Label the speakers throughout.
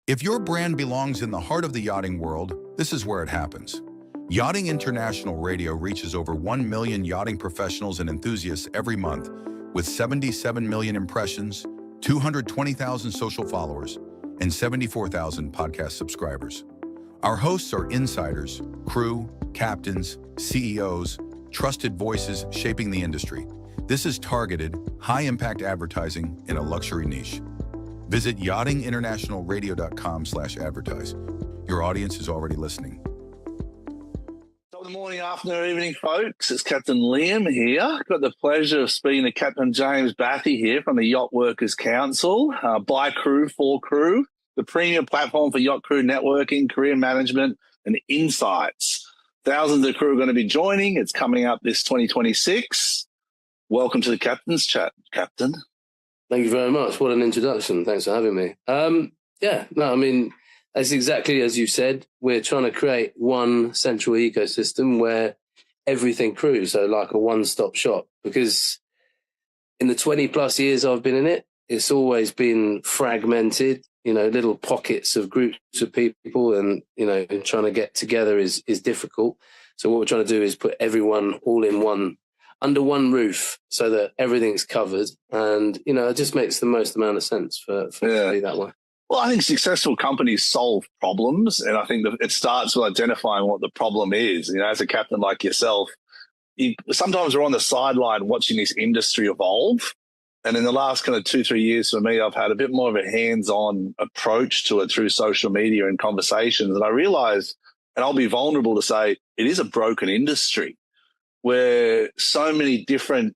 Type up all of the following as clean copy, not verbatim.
Speaker 1: If your brand belongs in the heart of the yachting world, this is where it happens. Yachting International Radio reaches over 1 million yachting professionals and enthusiasts every month, with 77 million impressions, 220,000 social followers, and 74,000 podcast subscribers. Our hosts are insiders, crew, captains, CEOs, trusted voices shaping the industry. This is targeted, high-impact advertising in a luxury niche. Visit yachtinginternationalradio.com/advertise. Your audience is already listening.
Speaker 2: Good morning, afternoon, evening, folks. It's Captain Liam here. Got the pleasure of speaking to Captain James Battey here from the Yacht Workers Council, by crew, for crew, the premium platform for yacht crew networking, career management, and insights. Thousands of crew are going to be joining. It's coming up this 2026. Welcome to the Captain's Chat, Captain.
Speaker 3: Thank you very much. What an introduction. Thanks for having me. That's exactly as you said. We're trying to create one central ecosystem where everything crews, so like a one-stop shop. Because in the 20 plus years I've been in it, it's always been fragmented, little pockets of groups of people, and, trying to get together is difficult. So what we're trying to do is put everyone all in under one roof so that everything's covered. And, it just makes the most amount of sense for it to be that way.
Speaker 2: Well, I think successful companies solve problems, and I think that it starts with identifying what the problem is. As a captain like yourself, sometimes we're on the sideline watching this industry evolve. And in the last kind of 2-3 years for me, I've had a bit more of a hands-on approach to it through social media and conversations. And I realized, and I'll be vulnerable to say, it is a broken industry where so many different,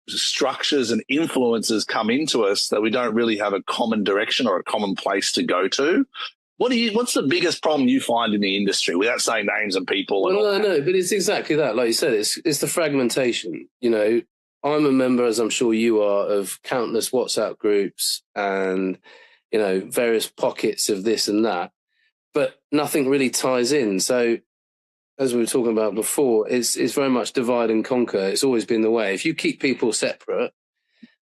Speaker 2: structures and influences come into us that we don't really have a common direction or a common place to go to. What's the biggest problem you find in the industry, without saying names and people?
Speaker 3: Well, no, but it's exactly that. Like you said, it's the fragmentation. I'm a member, as I'm sure you are, of countless WhatsApp groups and, various pockets of this and that, but nothing really ties in. So as we were talking about before, it's very much divide and conquer. It's always been the way. If you keep people separate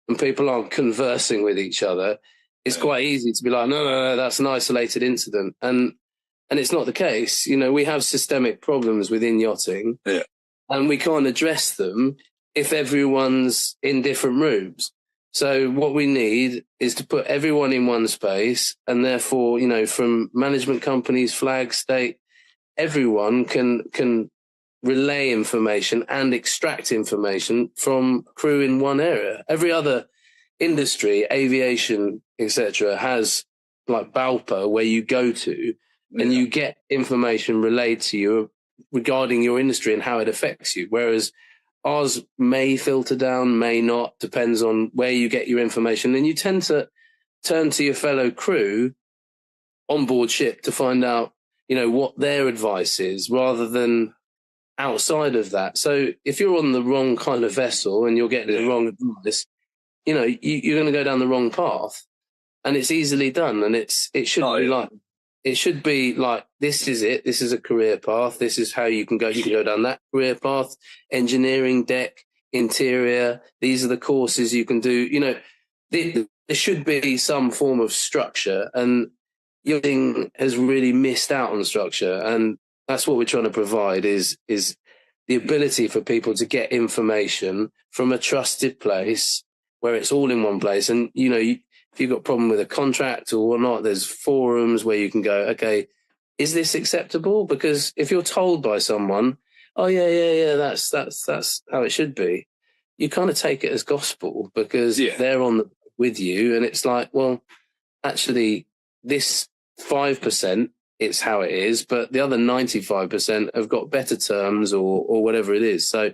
Speaker 3: and people aren't conversing with each other, it's quite easy to be like, no, that's an isolated incident. And it's not the case. We have systemic problems within yachting, and we can't address them if everyone's in different rooms. So what we need is to put everyone in one space, and therefore, from management companies, flag, state, everyone can relay information and extract information from crew in one area. Every other industry, aviation, etc., has like Balpa, where you go to and you get information relayed to you regarding your industry and how it affects you. Whereas ours may filter down, may not, depends on where you get your information. And you tend to turn to your fellow crew on board ship to find out, what their advice is, rather than outside of that. So if you're on the wrong kind of vessel and you're getting the wrong advice, you're going to go down the wrong path, and it's easily done. And it should be like, this is it. This is a career path. This is how you can go. You can go down that career path, engineering, deck, interior. These are the courses you can do. There should be some form of structure, and yachting has really missed out on structure, and that's what we're trying to provide is the ability for people to get information from a trusted place where it's all in one place. And if you've got a problem with a contract or whatnot, there's forums where you can go, okay, is this acceptable? Because if you're told by someone, oh yeah, that's how it should be, you kind of take it as gospel because they're with you, and it's like, well, actually, this 5%, it's how it is, but the other 95% have got better terms or whatever it is. So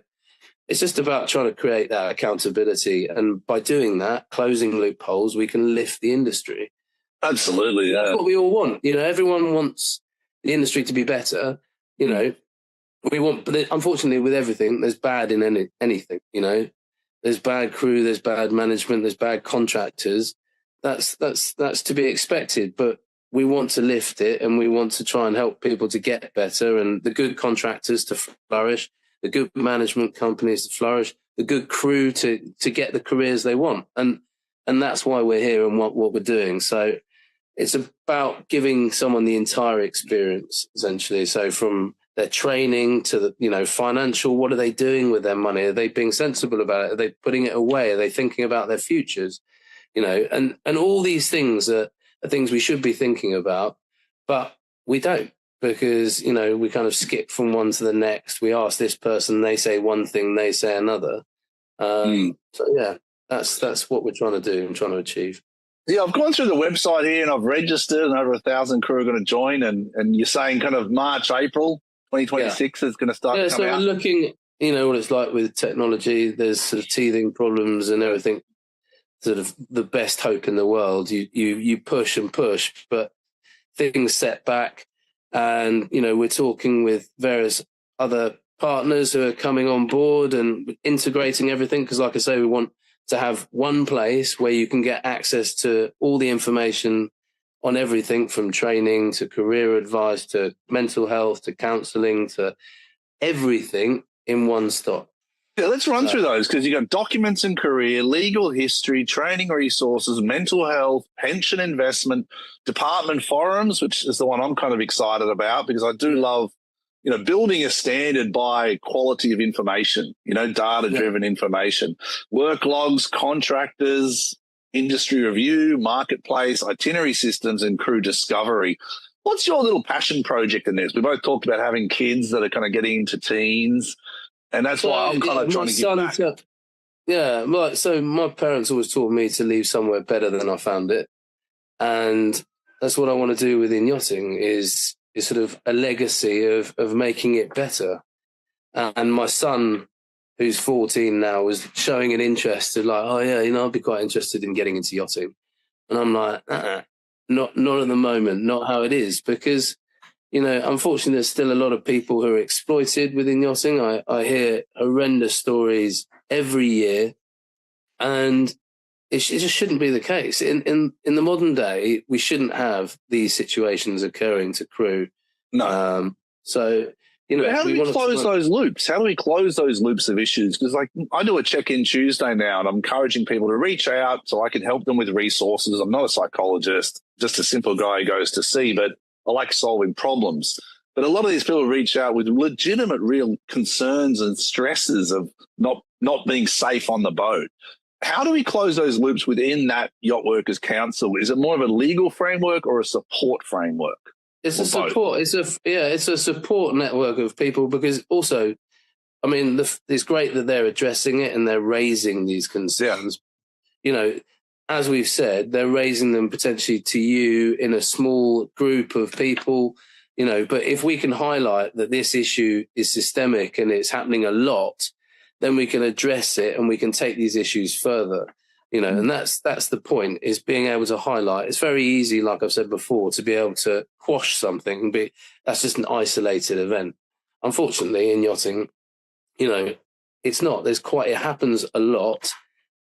Speaker 3: it's just about trying to create that accountability. And by doing that, closing loopholes, we can lift the industry.
Speaker 2: Absolutely. Yeah.
Speaker 3: That's what we all want. Everyone wants the industry to be better. We want, but unfortunately with everything, there's bad in anything, there's bad crew, there's bad management, there's bad contractors. That's to be expected, but we want to lift it, and we want to try and help people to get better, and the good contractors to flourish, the good management companies to flourish, the good crew to get the careers they want. And that's why we're here and what we're doing. So it's about giving someone the entire experience, essentially. So from their training to the, financial, what are they doing with their money? Are they being sensible about it? Are they putting it away? Are they thinking about their futures? And all these things are things we should be thinking about, but we don't, because, we kind of skip from one to the next. We ask this person, they say one thing, they say another. So yeah, that's what we're trying to do and trying to achieve.
Speaker 2: Yeah, I've gone through the website here and I've registered, and over 1,000 crew are going to join. And you're saying kind of March, April 2026 is going to start coming
Speaker 3: out. Yeah, so we're looking, what it's like with technology. There's sort of teething problems and everything. Sort of the best hope in the world. You push and push, but things set back. And, we're talking with various other partners who are coming on board and integrating everything. Because like I say, we want to have one place where you can get access to all the information on everything from training to career advice to mental health to counselling to everything in one stop.
Speaker 2: Yeah, let's run through those, because you've got documents and career, legal history, training resources, mental health, pension investment, department forums, which is the one I'm kind of excited about, because I do love, building a standard by quality of information, data-driven information, work logs, contractors, industry review, marketplace, itinerary systems, and crew discovery. What's your little passion project in this? We both talked about having kids that are kind of getting into teens, and that's why I'm kind of trying to give back.
Speaker 3: So my parents always taught me to leave somewhere better than I found it. And that's what I want to do within yachting is sort of a legacy of making it better. And my son, who's 14 now, was showing an interest of like, oh yeah, I'd be quite interested in getting into yachting. And I'm like, not at the moment, not how it is, because, unfortunately, there's still a lot of people who are exploited within yachting. I hear horrendous stories every year, and it just shouldn't be the case. In the modern day, we shouldn't have these situations occurring to crew.
Speaker 2: No. How do we close those loops? How do we close those loops of issues? Because I do a check-in Tuesday now, and I'm encouraging people to reach out so I can help them with resources. I'm not a psychologist, just a simple guy who goes to sea, but I like solving problems. But a lot of these people reach out with legitimate, real concerns and stresses of not being safe on the boat. How do we close those loops within that Yacht Workers Council? Is it more of a legal framework or a support framework?
Speaker 3: It's a support. It's a support network of people, because also, I mean, it's great that they're addressing it and they're raising these concerns. Yeah. As we've said, they're raising them potentially to you in a small group of people. But if we can highlight that this issue is systemic and it's happening a lot, then we can address it and we can take these issues further. And that's the point, is being able to highlight. It's very easy, like I've said before, to be able to quash something and that's just an isolated event. Unfortunately, in yachting, it's not. It happens a lot,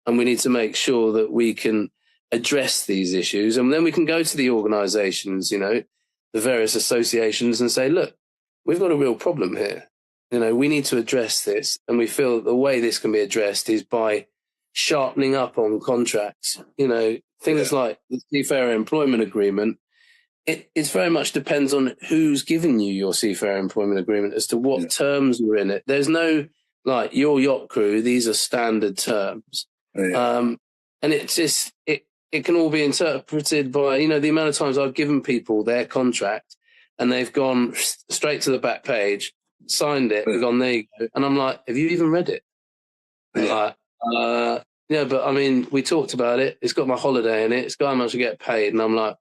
Speaker 3: and we need to make sure that we can address these issues, and then we can go to the organisations, the various associations, and say, look, we've got a real problem here. We need to address this, and we feel that the way this can be addressed is by sharpening up on contracts. Things like the Seafarer Employment Agreement. It very much depends on who's giving you your Seafarer Employment Agreement as to what terms are in it. There's no like your yacht crew; these are standard terms, and it's just it can all be interpreted by the amount of times I've given people their contract and they've gone straight to the back page, signed it, and gone, there you go. And I'm like, have you even read it? Like, yeah, but I mean, we talked about it. It's got my holiday in it. It's got how much I get paid. And I'm like,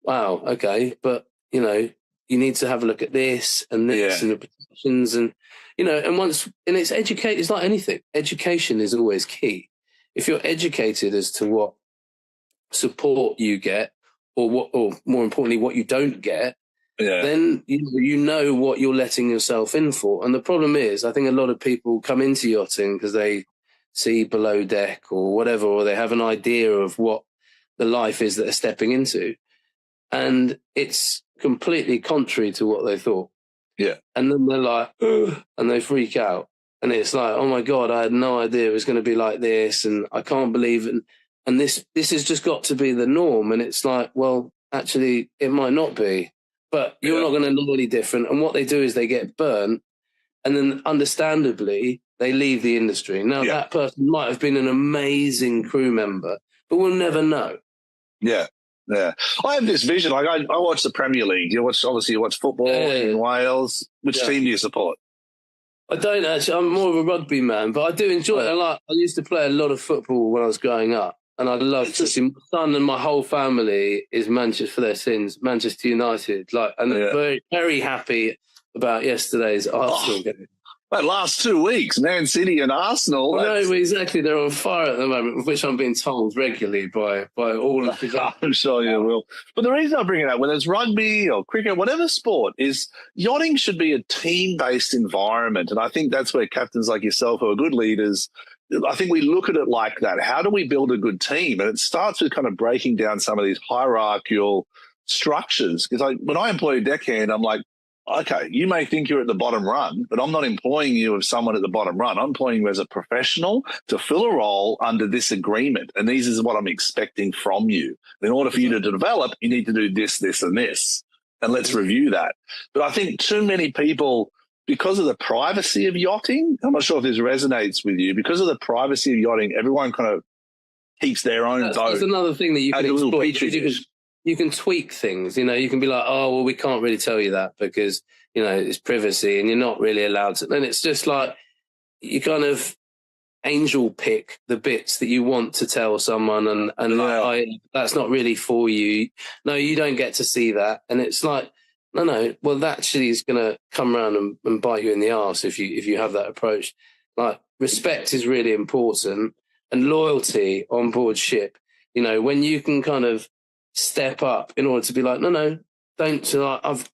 Speaker 3: wow, okay. But, you need to have a look at this and this and the protections and, it's educate. It's like anything. Education is always key. If you're educated as to what support you get or more importantly, what you don't get, then you know what you're letting yourself in for. And the problem is, I think a lot of people come into yachting because they see below deck or whatever, or they have an idea of what the life is that they're stepping into. And it's completely contrary to what they thought. Yeah. And then they're like, ugh, and they freak out. And it's like, oh my God, I had no idea it was going to be like this. And I can't believe it. and this has just got to be the norm. And it's like, well, actually, it might not be, but you're not going to know any different. And what they do is they get burnt, and then understandably, they leave the industry. Now, that person might have been an amazing crew member, but we'll never know.
Speaker 2: Yeah. Yeah. I have this vision. Like I watch the Premier League. You watch football in Wales. Which team do you support?
Speaker 3: I don't actually. I'm more of a rugby man, but I do enjoy it. I used to play a lot of football when I was growing up, and I love to see my son and my whole family is Manchester for their sins, Manchester United. And very, very happy about yesterday's Arsenal game.
Speaker 2: That last 2 weeks, Man City and Arsenal.
Speaker 3: No, exactly. They're on fire at the moment, which I'm being told regularly by all of the.
Speaker 2: I'm sure you will. But the reason I bring it up, whether it's rugby or cricket, whatever sport, is yachting should be a team-based environment. And I think that's where captains like yourself who are good leaders, I think we look at it like that. How do we build a good team? And it starts with kind of breaking down some of these hierarchical structures. Because when I employ a deckhand, I'm like, okay, you may think you're at the bottom run, but I'm not employing you as someone at the bottom run. I'm employing you as a professional to fill a role under this agreement. And this is what I'm expecting from you. In order for you to develop, you need to do this, this, and this. And let's review that. But I think too many people, because of the privacy of yachting, I'm not sure if this resonates with you, because of the privacy of yachting, everyone kind of keeps their own boat.
Speaker 3: That's another thing that you can exploit. You can tweak things, you can be like, oh, well, we can't really tell you that because, it's privacy and you're not really allowed to. And it's just like you kind of angel pick the bits that you want to tell someone and that's not really for you. No, you don't get to see that. And it's like, no, well, that actually is going to come around and bite you in the arse if you have that approach. Like respect is really important and loyalty on board ship. When you can kind of step up in order to be like, no, don't. I've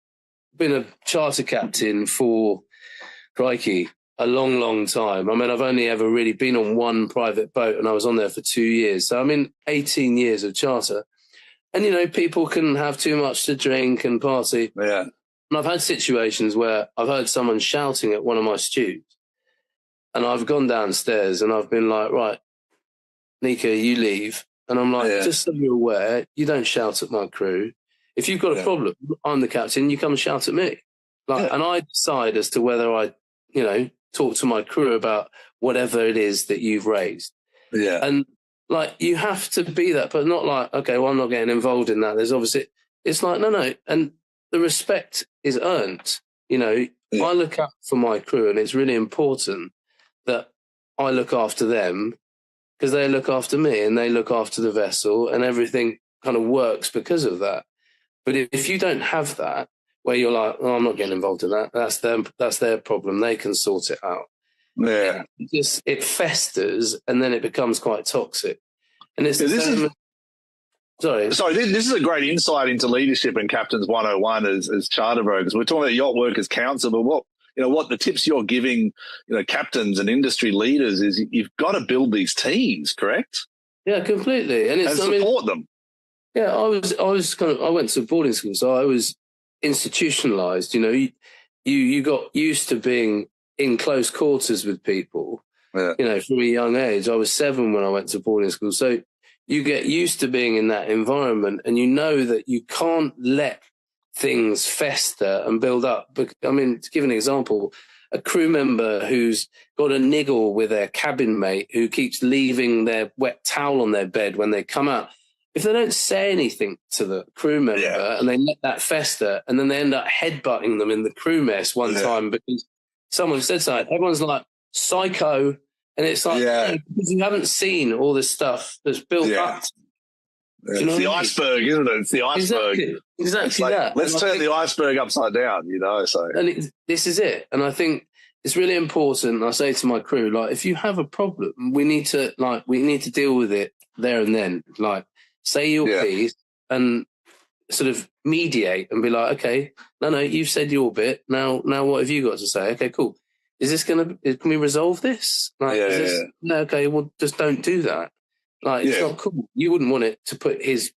Speaker 3: been a charter captain for, crikey, a long, long time. I mean, I've only ever really been on one private boat and I was on there for 2 years. So I'm in 18 years of charter. And, people can have too much to drink and party.
Speaker 2: Yeah.
Speaker 3: And I've had situations where I've heard someone shouting at one of my stewards and I've gone downstairs and I've been like, right, Nika, you leave. And I'm like, just so you're aware, you don't shout at my crew. If you've got a problem, I'm the captain, you come and shout at me. And I decide as to whether I, talk to my crew about whatever it is that you've raised.
Speaker 2: Yeah.
Speaker 3: And you have to be that, but not like, okay, well, I'm not getting involved in that. There's obviously, it's like, no. And the respect is earned. I look out for my crew and it's really important that I look after them, because they look after me and they look after the vessel and everything kind of works because of that. But if you don't have that, where you're like, oh, I'm not getting involved in that, that's their problem. They can sort it out.
Speaker 2: Yeah.
Speaker 3: It festers and then it becomes quite toxic. And it's Sorry,
Speaker 2: this is a great insight into leadership and Captains 101 as charter brokers. We're talking about Yacht Workers Council, but what the tips you're giving, captains and industry leaders is you've got to build these teams, correct?
Speaker 3: Yeah, completely. And
Speaker 2: support them.
Speaker 3: Yeah, I went to boarding school, so I was institutionalized. You got used to being in close quarters with people, from a young age. I was 7 when I went to boarding school. So you get used to being in that environment and you know that you can't let things fester and build up. But I mean, to give an example, a crew member who's got a niggle with their cabin mate who keeps leaving their wet towel on their bed when they come out, if they don't say anything to the crew member and they let that fester and then they end up headbutting them in the crew mess one time because someone said something, everyone's like, psycho. And it's like, because you haven't seen all this stuff that's built up.
Speaker 2: It's the iceberg, isn't it? It's the iceberg.
Speaker 3: Exactly that.
Speaker 2: Let's turn the iceberg upside down, So,
Speaker 3: and this is it. And I think it's really important. I say to my crew, if you have a problem, we need to deal with it there and then. Say your piece and sort of mediate and be like, okay, no, you've said your bit. Now what have you got to say? Okay, cool. Is this can we resolve this? No, okay, well, just don't do that. It's not cool. You wouldn't want it to put his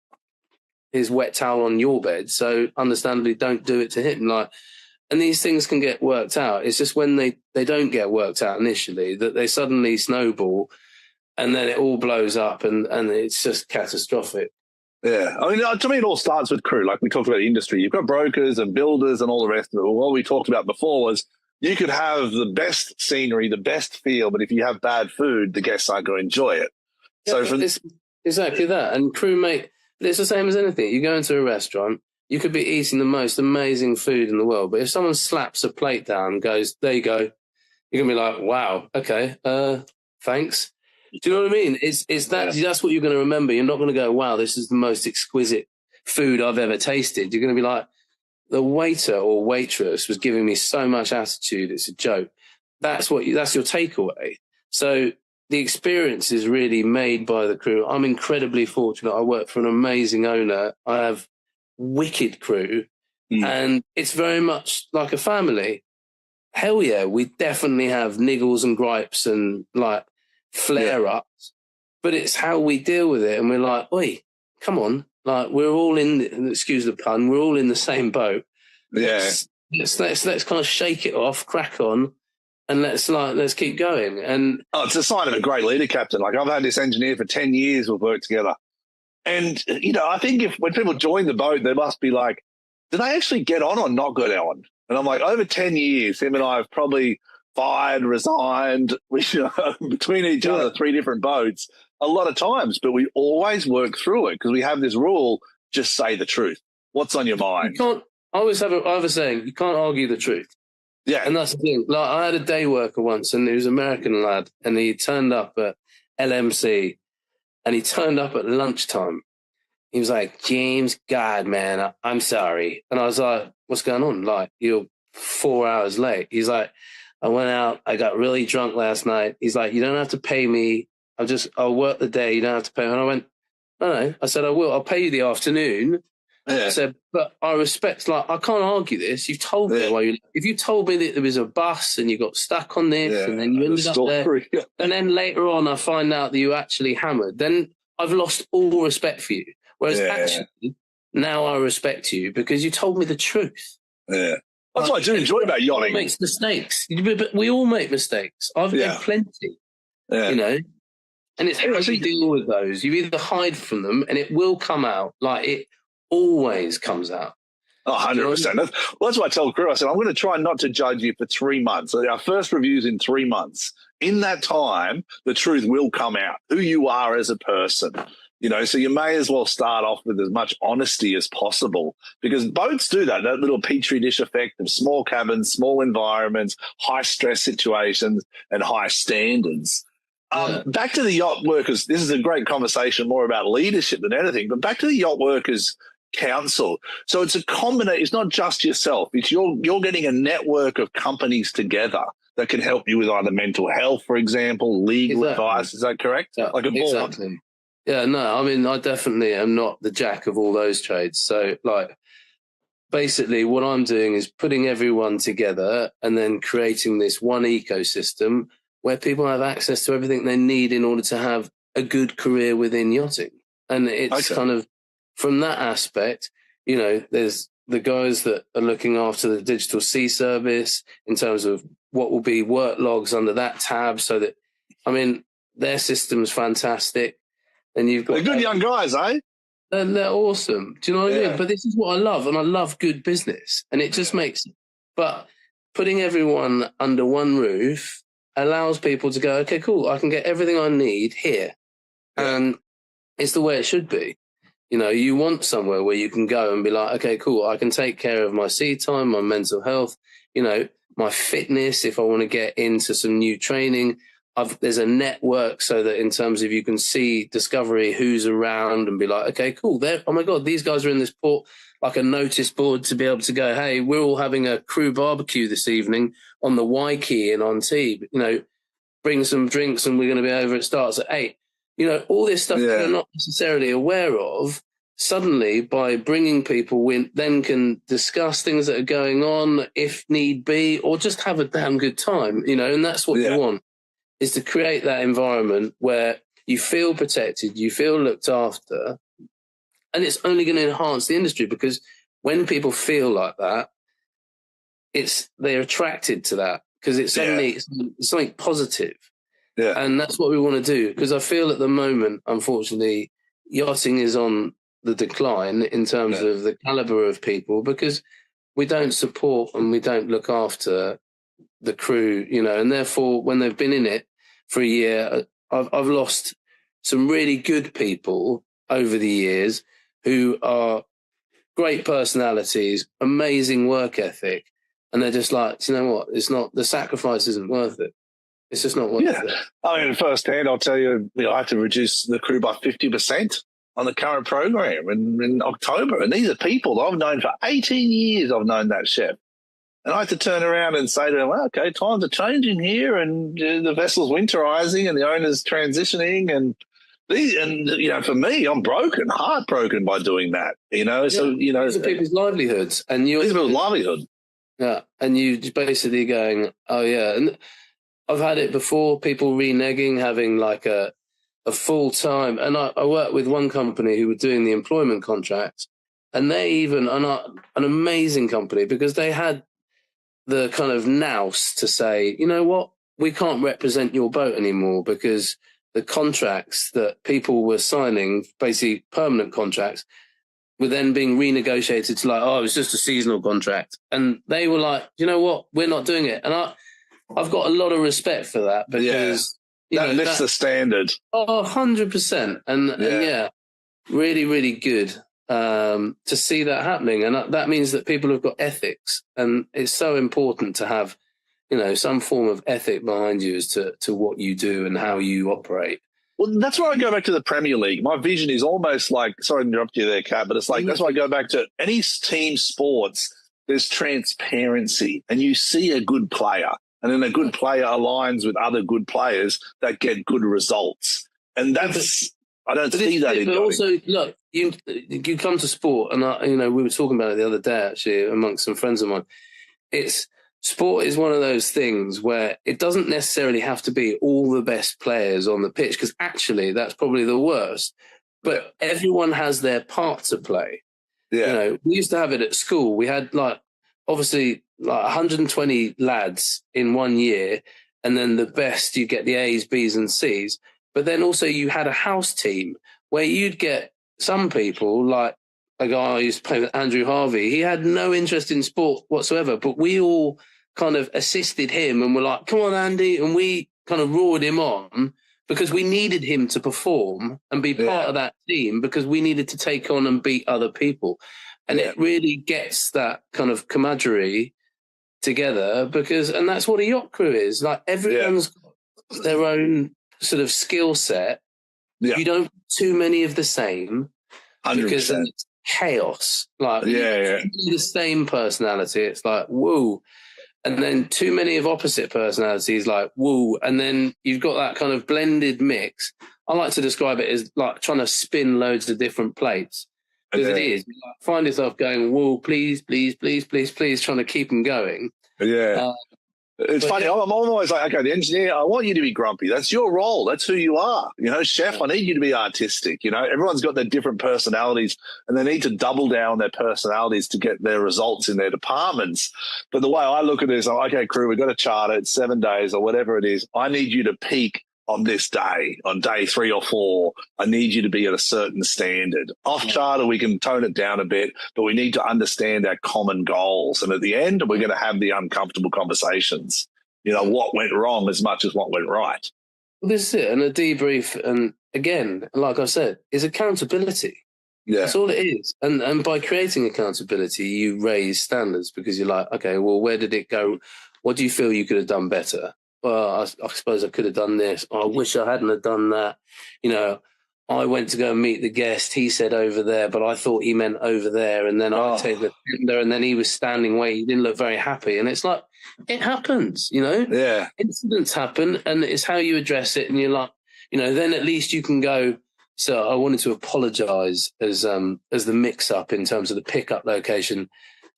Speaker 3: wet towel on your bed, so understandably, don't do it to him. And these things can get worked out. It's just when they don't get worked out initially that they suddenly snowball, and then it all blows up, and it's just catastrophic.
Speaker 2: Yeah. I mean, to me, it all starts with crew. Like we talked about the industry. You've got brokers and builders and all the rest of it. What we talked about before was you could have the best scenery, the best feel, but if you have bad food, the guests aren't going to enjoy it.
Speaker 3: Yeah, so it's exactly that. And crewmate, it's the same as anything. You go into a restaurant, you could be eating the most amazing food in the world, but if someone slaps a plate down and goes, there you go, you're going to be like, wow, okay, thanks. Do you know what I mean? It's that. Yeah. That's what you're going to remember. You're not going to go, wow, this is the most exquisite food I've ever tasted. You're going to be like, the waiter or waitress was giving me so much attitude, it's a joke. That's your takeaway. So the experience is really made by the crew. I'm incredibly fortunate. I work for an amazing owner. I have wicked crew, and it's very much like a family. Hell yeah, we definitely have niggles and gripes and like flare-ups, but it's how we deal with it. And we're like, oi, come on, like we're all in. Excuse the pun. We're all in the same boat.
Speaker 2: Yeah,
Speaker 3: let's kind of shake it off, crack on, and let's keep going. And
Speaker 2: it's a sign of a great leader, Captain. Like I've had this engineer for 10 years. We've worked together. And, I think when people join the boat, they must be like, do they actually get on or not get on? And I'm like, over 10 years, him and I have probably fired, resigned, between each other, 3 different boats, a lot of times. But we always work through it because we have this rule, just say the truth. What's on your mind?
Speaker 3: I always have a saying, you can't argue the truth.
Speaker 2: Yeah.
Speaker 3: And that's the thing. Like I had a day worker once, and he was an American lad, and he turned up at LMC. And he turned up at lunchtime. He was like, James, God, man, I'm sorry. And I was like, what's going on? Like, you're 4 hours late. He's like, I went out. I got really drunk last night. He's like, you don't have to pay me. I'll work the day. You don't have to pay me. And I went, no. I said, I will. I'll pay you the afternoon. Yeah. I said, but I respect, like, I can't argue this. You've told me if you told me that there was a bus and you got stuck on this and then you ended up there, and then later on I find out that you actually hammered, then I've lost all respect for you. Whereas actually, now I respect you because you told me the truth.
Speaker 2: Yeah. That's what I do enjoy about yachting.
Speaker 3: Makes mistakes. But we all make mistakes. I've made plenty, and it's how you deal with those. You either hide from them and it will come out, like it always comes out.
Speaker 2: 100%. Well, that's what I tell the crew. I said, I'm going to try not to judge you for 3 months. So our first review's in 3 months. In that time, the truth will come out, who you are as a person. So you may as well start off with as much honesty as possible because boats do that little petri dish effect of small cabins, small environments, high stress situations, and high standards. Back to the yacht workers. This is a great conversation, more about leadership than anything, but back to the Yacht Workers Council. So it's a combination. It's not just yourself. It's you're getting a network of companies together that can help you with either mental health, for example, legal advice. Is that correct?
Speaker 3: Yeah,
Speaker 2: like a board.
Speaker 3: Exactly. Yeah, no, I mean, I definitely am not the jack of all those trades. So, like, basically what I'm doing is putting everyone together and then creating this one ecosystem where people have access to everything they need in order to have a good career within yachting. And it's kind of, from that aspect, there's the guys that are looking after the digital sea service in terms of what will be work logs under that tab so that, I mean, their system's fantastic. And you've got
Speaker 2: they're good young guys, eh?
Speaker 3: They're awesome. Do you know what I mean? But this is what I love, and I love good business. And it just makes, but putting everyone under one roof allows people to go, okay, cool, I can get everything I need here. And it's the way it should be. You want somewhere where you can go and be like, okay, cool, I can take care of my sea time, my mental health, my fitness, if I want to get into some new training. There's a network so that in terms of you can see discovery, who's around and be like, okay, cool. Oh my God, these guys are in this port, like a notice board to be able to go, hey, we're all having a crew barbecue this evening on the Waikiki in Antibes, bring some drinks and we're going to be over. It starts at 8. All this stuff that they're not necessarily aware of. Suddenly, by bringing people in, then can discuss things that are going on if need be, or just have a damn good time, and that's what you want. Is to create that environment where you feel protected, you feel looked after, and it's only going to enhance the industry because when people feel like that, they're attracted to that because it's suddenly it's something positive.
Speaker 2: Yeah.
Speaker 3: And that's what we want to do, because I feel at the moment, unfortunately, yachting is on the decline in terms of the caliber of people, because we don't support and we don't look after the crew, you know, and therefore when they've been in it for a year, I've lost some really good people over the years who are great personalities, amazing work ethic, and they're just like, you know what, it's not, the sacrifice isn't worth it. It's just not worth it.
Speaker 2: I mean, firsthand, I'll tell you, I had to reduce the crew by 50% on the current program in October. And these are people I've known for 18 years. I've known that chef. And I had to turn around and say to them, well, okay, times are changing here, and the vessel's winterizing and the owner's transitioning. And you know, for me, I'm broken, heartbroken by doing that, you know. Yeah. So, you know,
Speaker 3: these are people's livelihoods. And these are people's
Speaker 2: livelihood.
Speaker 3: Yeah. And you just basically going, oh, yeah. And I've had it before, people reneging, having like a full-time, and I worked with one company who were doing the employment contracts, and they even are an amazing company, because they had the kind of nous to say, you know what, we can't represent your boat anymore, because the contracts that people were signing, basically permanent contracts, were then being renegotiated to like, oh, it's just a seasonal contract. And they were like, you know what, we're not doing it. And I've got a lot of respect for that, because
Speaker 2: that lifts the standard.
Speaker 3: Oh, 100%. And really, really good to see that happening. And that means that people have got ethics, and it's so important to have, you know, some form of ethic behind you as to what you do and how you operate.
Speaker 2: Well, that's where I go back to the Premier League. My vision is almost like, sorry to interrupt you there, Kat, but it's like, that's why I go back to any team sports, there's transparency, and you see a good player, and then a good player aligns with other good players that get good results. And that's, I don't see that.
Speaker 3: But also, look, you come to sport, and you know, we were talking about it the other day, actually, amongst some friends of mine. Sport is one of those things where it doesn't necessarily have to be all the best players on the pitch, because actually that's probably the worst. But everyone has their part to play. Yeah. You know, we used to have it at school. We had obviously 120 lads in 1 year, and then the best, you get the A's, B's and C's. But then also you had a house team where you'd get some people, like a guy I used to play with, Andrew Harvey. He had no interest in sport whatsoever, but we all kind of assisted him and were like, come on, Andy. And we kind of roared him on, because we needed him to perform and be part of that team, because we needed to take on and beat other people. And it really gets that kind of camaraderie together, and that's what a yacht crew is. Like, everyone's got their own sort of skill set. You don't too many of the same, 100%. Because it's chaos. Like, the same personality, it's like, woo. And then too many of opposite personalities, like, woo. And then you've got that kind of blended mix. I like to describe it as like trying to spin loads of different plates. Because it is. You find yourself going, whoa, please, please, please, please, please, trying to keep them going.
Speaker 2: Yeah. It's funny. I'm always like, okay, the engineer, I want you to be grumpy. That's your role. That's who you are. You know, chef, I need you to be artistic. You know, everyone's got their different personalities, and they need to double down on their personalities to get their results in their departments. But the way I look at it is, okay, crew, we've got a charter. It's 7 days or whatever it is. I need you to peak on this day, on day 3 or 4, I need you to be at a certain standard. Off charter, we can tone it down a bit, but we need to understand our common goals. And at the end, we're going to have the uncomfortable conversations. You know, what went wrong as much as what went right.
Speaker 3: Well, this is it. And a debrief, and again, like I said, is accountability. Yeah. That's all it is. And by creating accountability, you raise standards, because you're like, okay, well, where did it go? What do you feel you could have done better? Well, I suppose I could have done this. I wish I hadn't have done that. You know, I went to go and meet the guest. He said over there, but I thought he meant over there. And then I take the tender, and then he was standing where he didn't look very happy. And it's like, it happens, you know?
Speaker 2: Yeah.
Speaker 3: Incidents happen, and it's how you address it. And you're like, you know, then at least you can go, so I wanted to apologise as the mix-up in terms of the pickup location.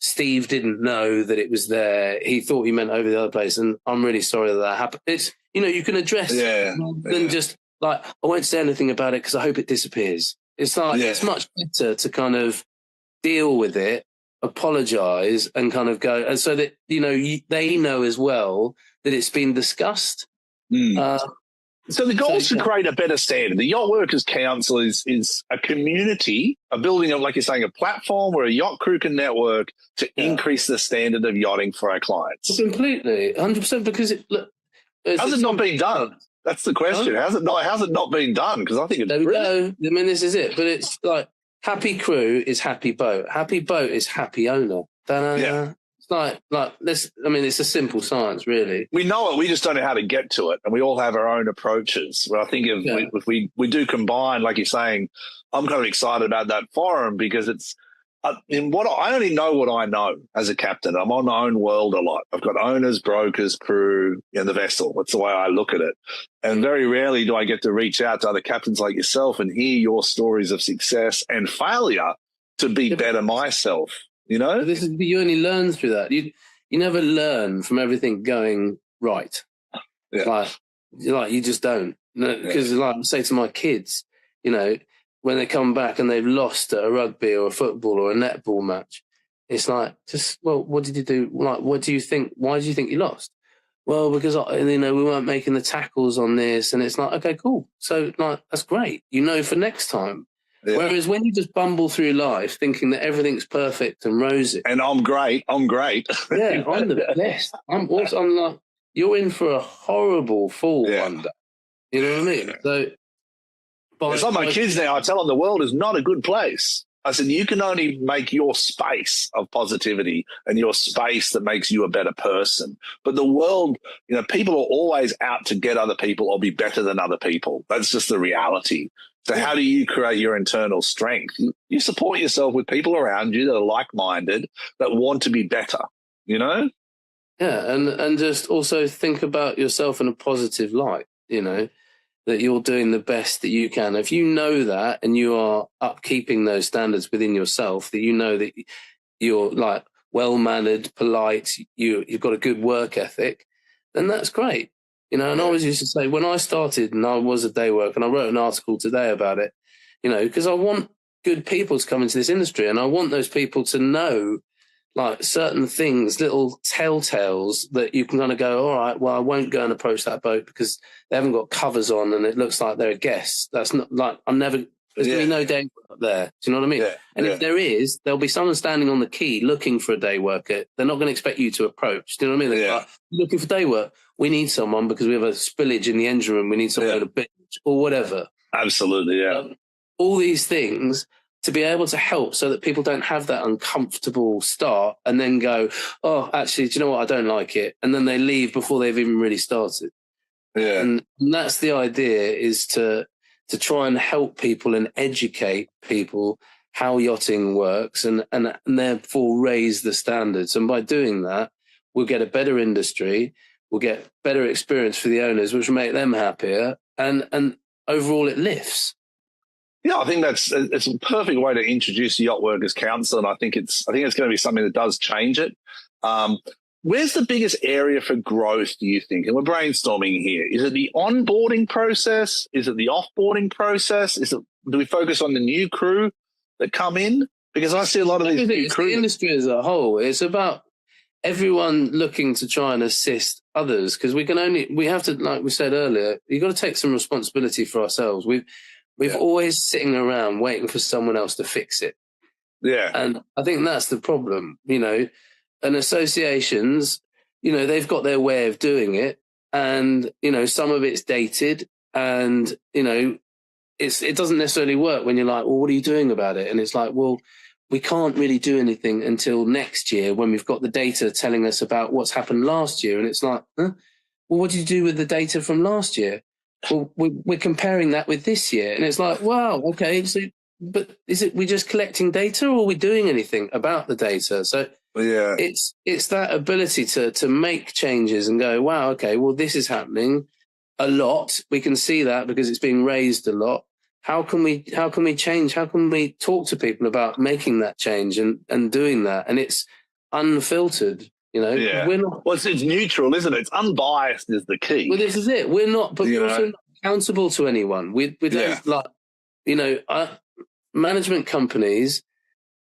Speaker 3: Steve didn't know that it was there. He thought he meant over the other place, and I'm really sorry that happened. It's, you know, you can address it than just like, I won't say anything about it because I hope it disappears. It's like, it's much better to kind of deal with it, apologise, and kind of go, and so that, you know, they know as well that it's been discussed.
Speaker 2: So the goal is to create a better standard. The Yacht Workers Council is a community, a building of, like you're saying, a platform where a yacht crew can network to increase the standard of yachting for our clients.
Speaker 3: Completely, 100%. Because
Speaker 2: how's it not being done? That's the question. How's it not being done? Because I think it's brilliant.
Speaker 3: I mean, this is it. But it's like happy crew is happy boat. Happy boat is happy owner.
Speaker 2: Yeah.
Speaker 3: Like this. I mean, it's a simple science, really.
Speaker 2: We know it. We just don't know how to get to it, and we all have our own approaches. But I think if we do combine, like you're saying, I'm kind of excited about that forum because it's in what I only know what I know as a captain. I'm on my own world a lot. I've got owners, brokers, crew, and the vessel. That's the way I look at it. And very rarely do I get to reach out to other captains like yourself and hear your stories of success and failure to be better myself. You know,
Speaker 3: you only learn through that. You never learn from everything going right.
Speaker 2: Yeah.
Speaker 3: Like you just don't. Because like I say to my kids, you know, when they come back and they've lost at a rugby or a football or a netball match, it's like, what did you do? Like, what do you think? Why do you think you lost? Well, because we weren't making the tackles on this, and it's like, okay, cool. So like that's great. You know, for next time. Yeah. Whereas when you just bumble through life thinking that everything's perfect and rosy.
Speaker 2: And I'm great.
Speaker 3: Yeah, I'm the best. I'm like, you're in for a horrible fall one day. You know what I mean? So,
Speaker 2: it's like my kids now. I tell them the world is not a good place. I said, you can only make your space of positivity and your space that makes you a better person. But the world, you know, people are always out to get other people or be better than other people. That's just the reality. So how do you create your internal strength? You support yourself with people around you that are like-minded, that want to be better, you know?
Speaker 3: Yeah, and just also think about yourself in a positive light, you know, that you're doing the best that you can. If you know that and you are upkeeping those standards within yourself, that you know that you're like well-mannered, polite, you've got a good work ethic, then that's great. You know, and I always used to say when I started and I was a day worker, and I wrote an article today about it, you know, because I want good people to come into this industry and I want those people to know like certain things, little telltales that you can kind of go, all right, well, I won't go and approach that boat because they haven't got covers on and it looks like they're a guest. That's not like there's going to be no day work there. Do you know what I mean?
Speaker 2: Yeah.
Speaker 3: And if there is, there'll be someone standing on the quay looking for a day worker. They're not going to expect you to approach. Do you know what I mean? They're like, looking for day work. We need someone because we have a spillage in the engine room. We need someone with a bitch or whatever.
Speaker 2: Absolutely, yeah.
Speaker 3: All these things to be able to help so that people don't have that uncomfortable start and then go, oh, actually, do you know what? I don't like it. And then they leave before they've even really started.
Speaker 2: Yeah.
Speaker 3: And that's the idea, is to try and help people and educate people how yachting works and therefore raise the standards. And by doing that, we'll get a better industry. We'll get better experience for the owners, which will make them happier, and overall it lifts.
Speaker 2: Yeah, I think it's a perfect way to introduce the Yacht Workers Council, and I think it's going to be something that does change it. Where's the biggest area for growth, do you think? And we're brainstorming here. Is it the onboarding process? Is it the offboarding process? Do we focus on the new crew that come in? Because I see a lot of these new crew.
Speaker 3: The industry as a whole. It's about everyone looking to try and assist others, because we have to, like we said earlier, you've got to take some responsibility for ourselves. We've always sitting around waiting for someone else to fix it.
Speaker 2: Yeah.
Speaker 3: And I think that's the problem, you know, and associations, you know, they've got their way of doing it, and, you know, some of it's dated, and, you know, it doesn't necessarily work when you're like, well, what are you doing about it? And it's like, well, we can't really do anything until next year when we've got the data telling us about what's happened last year. And it's like, huh? Well, what did you do with the data from last year? Well, we're comparing that with this year. And it's like, wow, okay. So, but is it, we just collecting data, or are we doing anything about the data? So
Speaker 2: yeah,
Speaker 3: it's that ability to make changes and go, wow, okay, well, this is happening a lot. We can see that because it's being raised a lot. How can we change? How can we talk to people about making that change and doing that? And it's unfiltered, you know.
Speaker 2: Yeah.
Speaker 3: We're not.
Speaker 2: Well, it's neutral, isn't it? It's unbiased is the key.
Speaker 3: Well, this is it. We're not, but we're also not accountable to anyone. We don't like, you know, management companies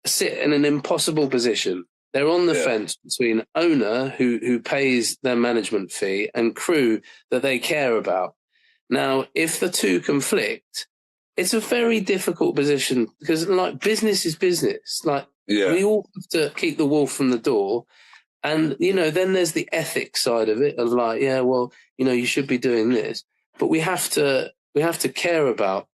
Speaker 3: sit in an impossible position. They're on the fence between owner who pays their management fee and crew that they care about. Now, if the two conflict, it's a very difficult position because, like, business is business. Like, we all have to keep the wolf from the door. And, you know, then there's the ethics side of it of like, yeah, well, you know, you should be doing this. But we have to care about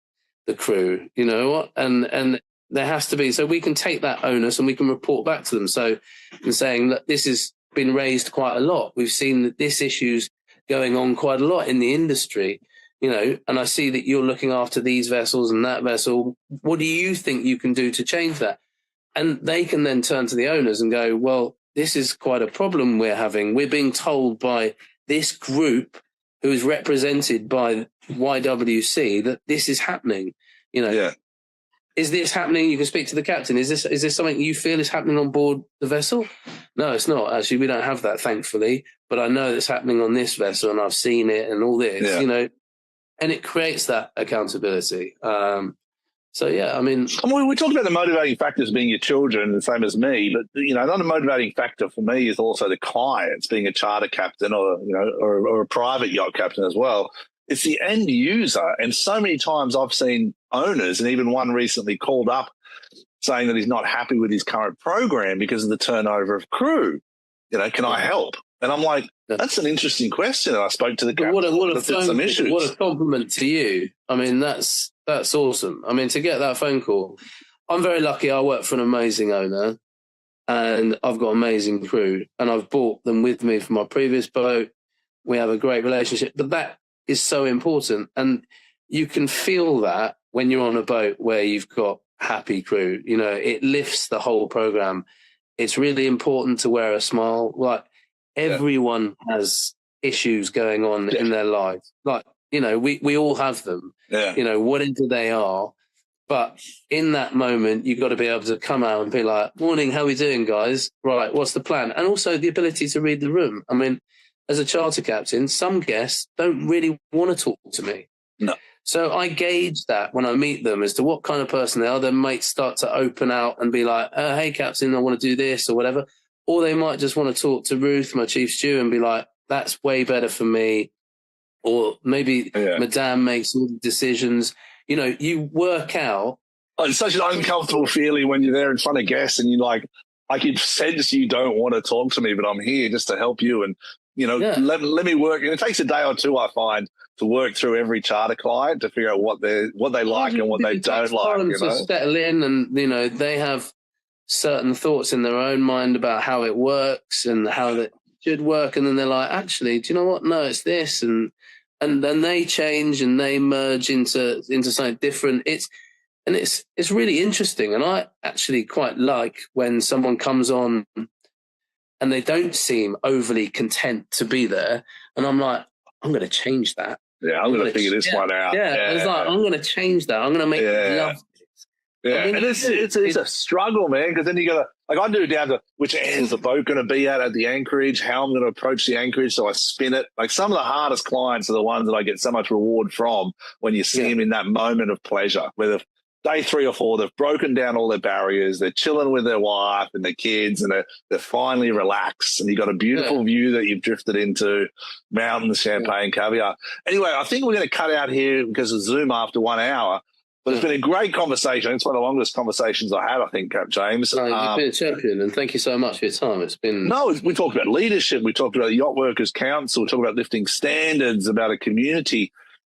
Speaker 3: the crew, you know what? And there has to be, so we can take that onus and we can report back to them. So, and saying that this has been raised quite a lot. We've seen that this issue's going on quite a lot in the industry, you know, and I see that you're looking after these vessels and that vessel. What do you think you can do to change that? And they can then turn to the owners and go, well, this is quite a problem we're having. We're being told by this group who is represented by YWC that this is happening. You know, is this happening? You can speak to the captain. Is this something you feel is happening on board the vessel? No, it's not. Actually, we don't have that, thankfully. But I know it's happening on this vessel, and I've seen it, and all this. You know, and it creates that accountability. So, yeah, I mean,
Speaker 2: we talked about the motivating factors being your children, the same as me, but, you know, another motivating factor for me is also the clients, being a charter captain or, you know, or a private yacht captain as well. It's the end user. And so many times I've seen owners, and even one recently called up saying that he's not happy with his current program because of the turnover of crew. You know, can I help? And I'm like, that's an interesting question. And I spoke to the captain. What
Speaker 3: a compliment to you. I mean, that's awesome. I mean, to get that phone call, I'm very lucky. I work for an amazing owner and I've got amazing crew, and I've brought them with me from my previous boat. We have a great relationship, but that is so important. And you can feel that when you're on a boat where you've got happy crew. You know, it lifts the whole program. It's really important to wear a smile. Like, everyone has issues going on in their lives. Like, you know, we all have them, you know, whatever they are. But in that moment, you've got to be able to come out and be like, morning, how are we doing, guys? Right, what's the plan? And also the ability to read the room. I mean, as a charter captain, some guests don't really want to talk to me.
Speaker 2: No.
Speaker 3: So I gauge that when I meet them as to what kind of person they are. They might start to open out and be like, hey, Captain, I want to do this or whatever. Or they might just want to talk to Ruth, my chief stew, and be like, that's way better for me. Or maybe Madame makes all the decisions. You know, you work out.
Speaker 2: Oh, it's such an uncomfortable feeling when you're there in front of guests and you're like, I can sense you don't want to talk to me, but I'm here just to help you. And, you know, let me work. And it takes a day or two, I find, to work through every charter client to figure out what they like and what they don't like.
Speaker 3: You know? To settle in, and, you know, they have certain thoughts in their own mind about how it works and how that should work. And then they're like, actually, do you know what? No, it's this. And then they change and they merge into something different. It's really interesting. And I actually quite like when someone comes on and they don't seem overly content to be there. And I'm like, I'm going to change that.
Speaker 2: Yeah, I'm going to figure this one out.
Speaker 3: Yeah, it's like, I'm going to change that. I'm going to make it love.
Speaker 2: Yeah, I mean, and it's a struggle, man, because then you got to, like, I do down to which end's the boat going to be at the anchorage, how I'm going to approach the anchorage, so I spin it. Like, some of the hardest clients are the ones that I get so much reward from when you see them in that moment of pleasure, where day 3 or 4, they've broken down all their barriers, they're chilling with their wife and their kids, and they're finally relaxed, and you've got a beautiful view that you've drifted into, mountains, champagne, caviar. Anyway, I think we're going to cut out here because of Zoom after 1 hour. But it's been a great conversation. It's one of the longest conversations I had, I think, Cap James.
Speaker 3: No, you've been a champion, and thank you so much for your time. It's been...
Speaker 2: No, we talked about leadership. We talked about the Yacht Workers Council. We talked about lifting standards, about a community.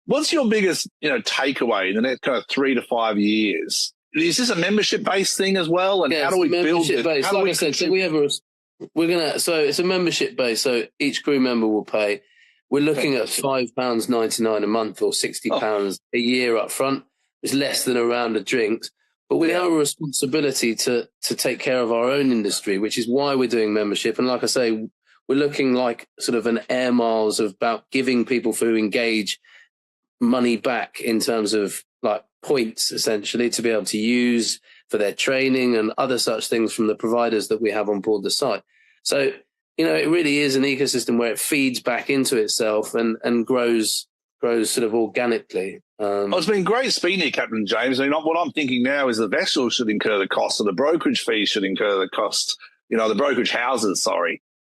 Speaker 2: What's your biggest, takeaway in the next kind of 3 to 5 years? Is this a membership-based thing as well? And how do we build it?
Speaker 3: Like I said, so it's a membership-based. So each crew member will pay. We're looking at £5.99 a month or £60 a year up front. It's less than a round of drinks, but we have a responsibility to take care of our own industry, which is why we're doing membership. And like I say, we're looking like sort of an air miles of about giving people who engage money back in terms of like points, essentially, to be able to use for their training and other such things from the providers that we have on board the site. So, it really is an ecosystem where it feeds back into itself and grows sort of organically.
Speaker 2: It's been great speaking to you, Captain James. I mean, what I'm thinking now is the vessel should incur the cost, or the brokerage fees should incur the cost, the brokerage houses,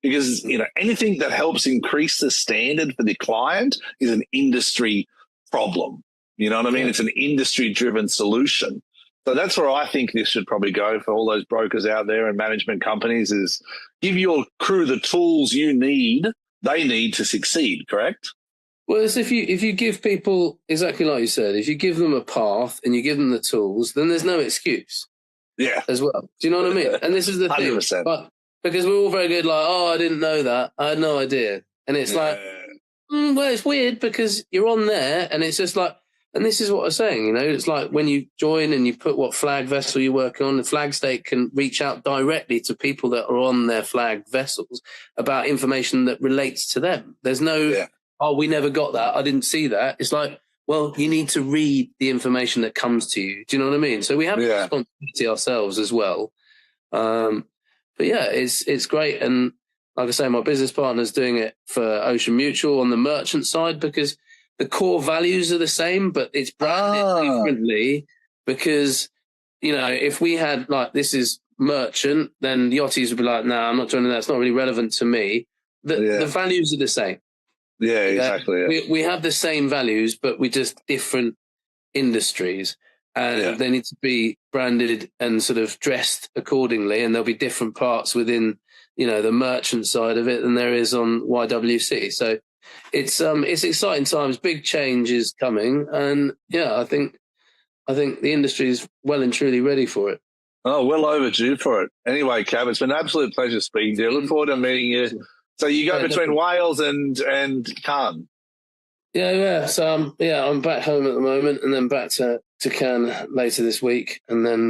Speaker 2: because, anything that helps increase the standard for the client is an industry problem. You know what I mean?
Speaker 3: Yeah.
Speaker 2: It's an industry-driven solution. So that's where I think this should probably go for all those brokers out there and management companies is give your crew the tools they need to succeed, correct?
Speaker 3: Well, it's if you give people, exactly like you said, if you give them a path and you give them the tools, then there's no excuse.
Speaker 2: Yeah.
Speaker 3: As well. Do you know what I mean? And this is the thing.
Speaker 2: 100%.
Speaker 3: But, because we're all very good, like, oh, I didn't know that. I had no idea. And it's like, well, it's weird because you're on there and it's just like, and this is what I'm saying, you know, it's like when you join and you put what flag vessel you work on, the flag state can reach out directly to people that are on their flag vessels about information that relates to them. There's no, oh, we never got that. I didn't see that. It's like, well, you need to read the information that comes to you. Do you know what I mean? So we have a responsibility ourselves as well. But yeah, it's great. And like I say, my business partner's doing it for Ocean Mutual on the merchant side because the core values are the same, but it's branded differently because, you know, if we had like, this is merchant, then the yachties would be like, nah, I'm not joining that. It's not really relevant to me. The values are the same.
Speaker 2: Yeah, exactly. Yeah.
Speaker 3: We have the same values, but we're just different industries. And they need to be branded and sort of dressed accordingly. And there'll be different parts within, you know, the merchant side of it than there is on YWC. So it's exciting times. Big change is coming. And yeah, I think the industry is well and truly ready for it.
Speaker 2: Oh, well overdue for it. Anyway, Cav, it's been an absolute pleasure speaking to you. I look forward to meeting you. So you go between Wales and Cannes?
Speaker 3: Yeah. So I'm back home at the moment and then back to Cannes later this week. And then,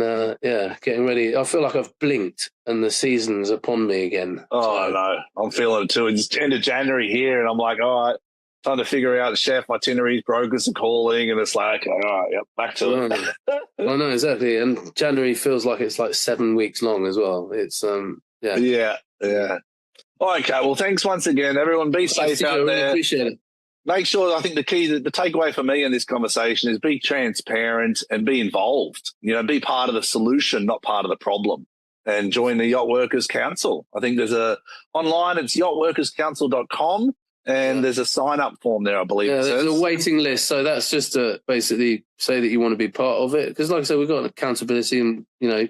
Speaker 3: getting ready. I feel like I've blinked and the season's upon me again.
Speaker 2: Oh, I know. I'm feeling it too. It's end of January here and I'm like, all right, trying to figure out the chef itineraries, brokers are calling, and it's like, okay, all right, back to it.
Speaker 3: I know, exactly. And January feels like it's like 7 weeks long as well. It's,
Speaker 2: Yeah. All right, Kat. Well, thanks once again. Everyone be safe out there.
Speaker 3: Really appreciate it.
Speaker 2: Make sure, I think the key, the takeaway for me in this conversation is be transparent and be involved. You know, be part of the solution, not part of the problem. And join the Yacht Workers Council. I think there's online, it's yachtworkerscouncil.com, and there's a sign-up form there, I believe.
Speaker 3: Yeah, there's a waiting list. So that's just to basically say that you want to be part of it. Because like I said, we've got an accountability and, you know,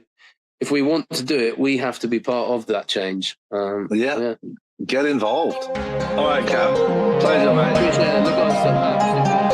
Speaker 3: if we want to do it, we have to be part of that change.
Speaker 2: Get involved. All right, Cap. Pleasure, mate.
Speaker 3: Appreciate it. Look after yourself.